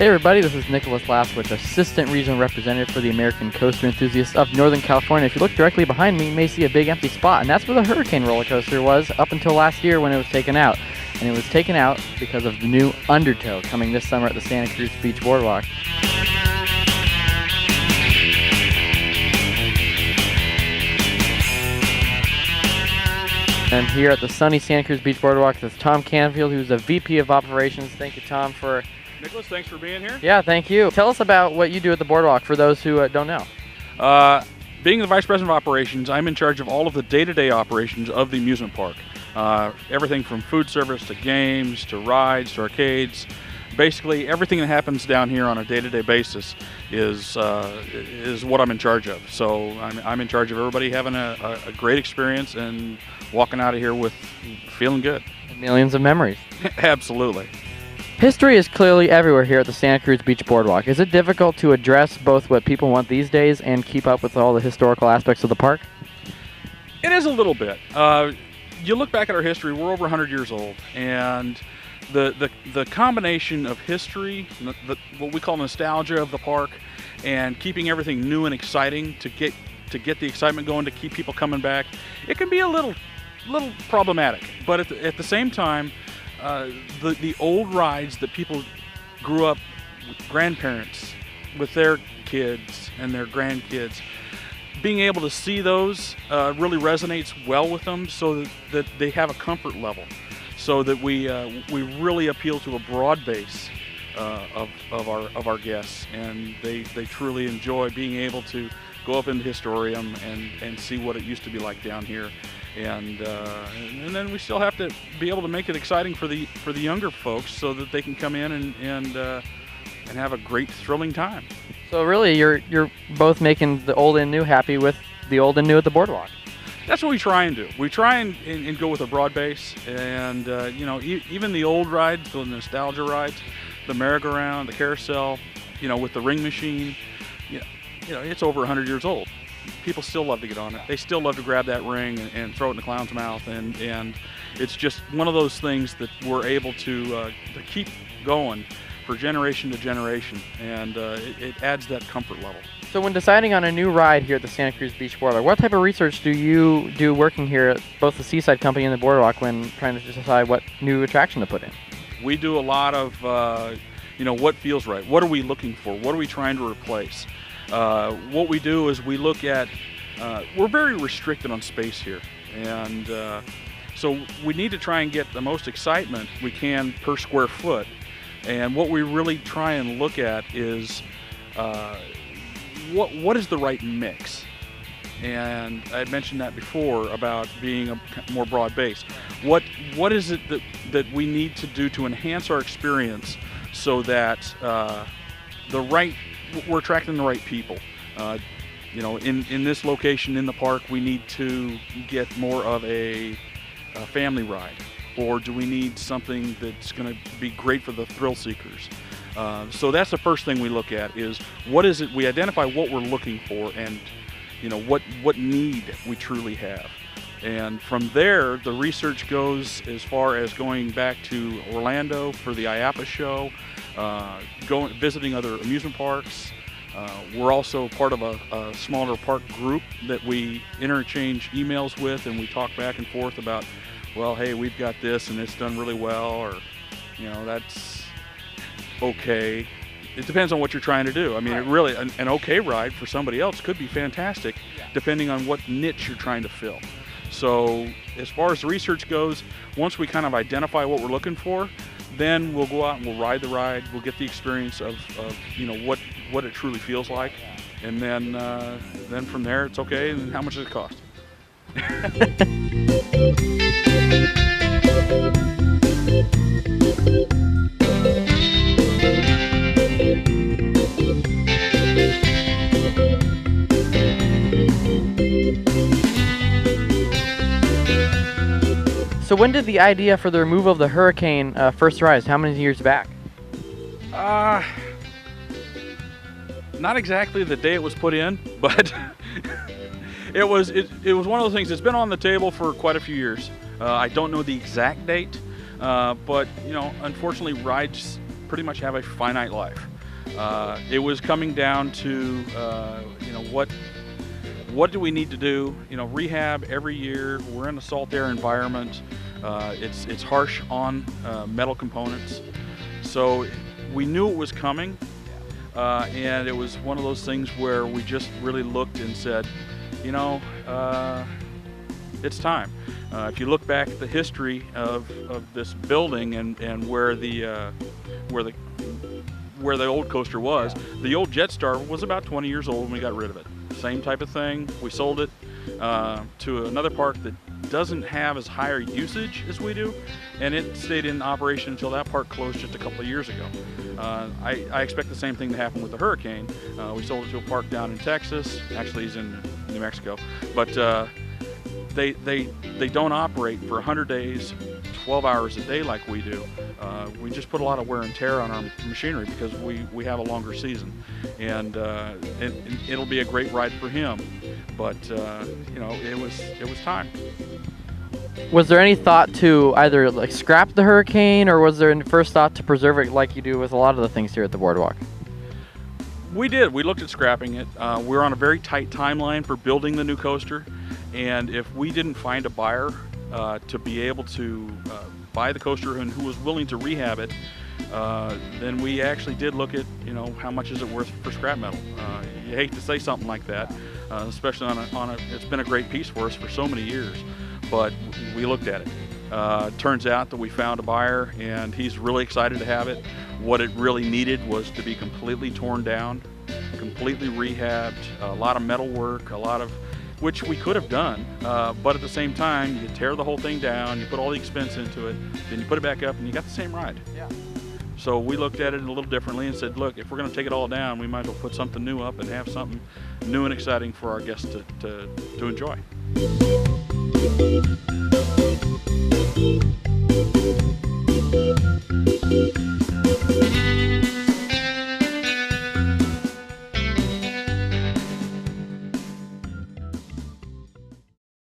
everybody, this is Nicholas Laswich, Assistant Regional Representative for the American Coaster Enthusiasts of Northern California. If you look directly behind me, you may see a big empty spot, and that's where the Hurricane roller coaster was up until last year when it was taken out. And it was taken out because of the new Undertow coming this summer at the Santa Cruz Beach Boardwalk. I'm here at the sunny Santa Cruz Beach Boardwalk with Tom Canfield, who's the VP of Operations. Thank you, Tom, for... Nicholas, thanks for being here. Yeah, thank you. Tell us about what you do at the Boardwalk for those who don't know. Being the Vice President of Operations, I'm in charge of all of the day-to-day operations of the amusement park. Everything from food service to games to rides to arcades. Basically, everything that happens down here on a day-to-day basis is what I'm in charge of. So I'm in charge of everybody having a great experience and walking out of here with feeling good. Millions of memories. Absolutely. History is clearly everywhere here at the Santa Cruz Beach Boardwalk. Is it difficult to address both what people want these days and keep up with all the historical aspects of the park? It is a little bit. You look back at our history, we're over 100 years old, and the combination of history, what we call nostalgia of the park, and keeping everything new and exciting to get the excitement going, to keep people coming back, it can be a little problematic. But at the same time, the old rides that people grew up with, grandparents with their kids and their grandkids, being able to see those really resonates well with them, so that they have a comfort level, so that we really appeal to a broad base of our guests, and they truly enjoy being able to go up into the Historium and see what it used to be like down here, and then we still have to be able to make it exciting for the younger folks, so that they can come in and have a great, thrilling time. So really, you're both making the old and new happy with the old and new at the Boardwalk. That's what we try and do. We try and go with a broad base, and even the old rides, the nostalgia rides, the merry-go-round, the carousel, with the ring machine, it's over 100 years old. People still love to get on it. They still love to grab that ring and throw it in the clown's mouth, and it's just one of those things that we're able to keep going for generation to generation, and it adds that comfort level. So when deciding on a new ride here at the Santa Cruz Beach Boardwalk, what type of research do you do working here at both the Seaside Company and the Boardwalk when trying to decide what new attraction to put in? We do a lot of, what feels right. What are we looking for? What are we trying to replace? What we do is we look at, we're very restricted on space here, and so we need to try and get the most excitement we can per square foot. And what we really try and look at is what is the right mix. And I had mentioned that before about being a more broad base. What is it that we need to do to enhance our experience, so that we're attracting the right people. In this location in the park, we need to get more of a family ride. Or do we need something that's going to be great for the thrill seekers? So that's the first thing we look at, is what is it, we identify what we're looking for, and what need we truly have. And from there, the research goes as far as going back to Orlando for the IAPA show, visiting other amusement parks. We're also part of a smaller park group that we interchange emails with, and we talk back and forth about, well, hey, we've got this and it's done really well, or that's okay. It depends on what you're trying to do. I mean, right. It really, an okay ride for somebody else could be fantastic, depending on what niche you're trying to fill. So as far as the research goes, once we kind of identify what we're looking for, then we'll go out and we'll ride the ride. We'll get the experience of what it truly feels like, and then from there it's okay. And how much does it cost? So when did the idea for the removal of the Hurricane first arise? How many years back? Not exactly the day it was put in, but it was one of those things that's been on the table for quite a few years. I don't know the exact date, but unfortunately rides pretty much have a finite life. It was coming down to, what do we need to do? Rehab every year. We're in a salt air environment. It's harsh on metal components. So we knew it was coming, and it was one of those things where we just really looked and said, it's time. If you look back at the history of this building and where the old coaster was, the old Jetstar was about 20 years old when we got rid of it. Same type of thing. We sold it to another park that doesn't have as higher usage as we do, and it stayed in operation until that park closed just a couple of years ago. I expect the same thing to happen with the Hurricane. We sold it to a park down in Texas. Actually, he's in New Mexico, but they don't operate for 100 days, 12 hours a day like we do. We just put a lot of wear and tear on our machinery because we have a longer season, and it'll be a great ride for him. But it was time. Was there any thought to either like scrap the Hurricane, or was there any first thought to preserve it like you do with a lot of the things here at the Boardwalk? We did. We looked at scrapping it. We're on a very tight timeline for building the new coaster, and if we didn't find a buyer to be able to buy the coaster and who was willing to rehab it, then we actually did look at, how much is it worth for scrap metal. You hate to say something like that, especially on a. It's been a great piece for us for so many years, but we looked at it. Turns out that we found a buyer, and he's really excited to have it. What it really needed was to be completely torn down, completely rehabbed, a lot of metal work, which we could have done, but at the same time, you tear the whole thing down, you put all the expense into it, then you put it back up, and you got the same ride. Yeah. So we looked at it a little differently and said, look, if we're going to take it all down, we might as well put something new up and have something new and exciting for our guests to enjoy.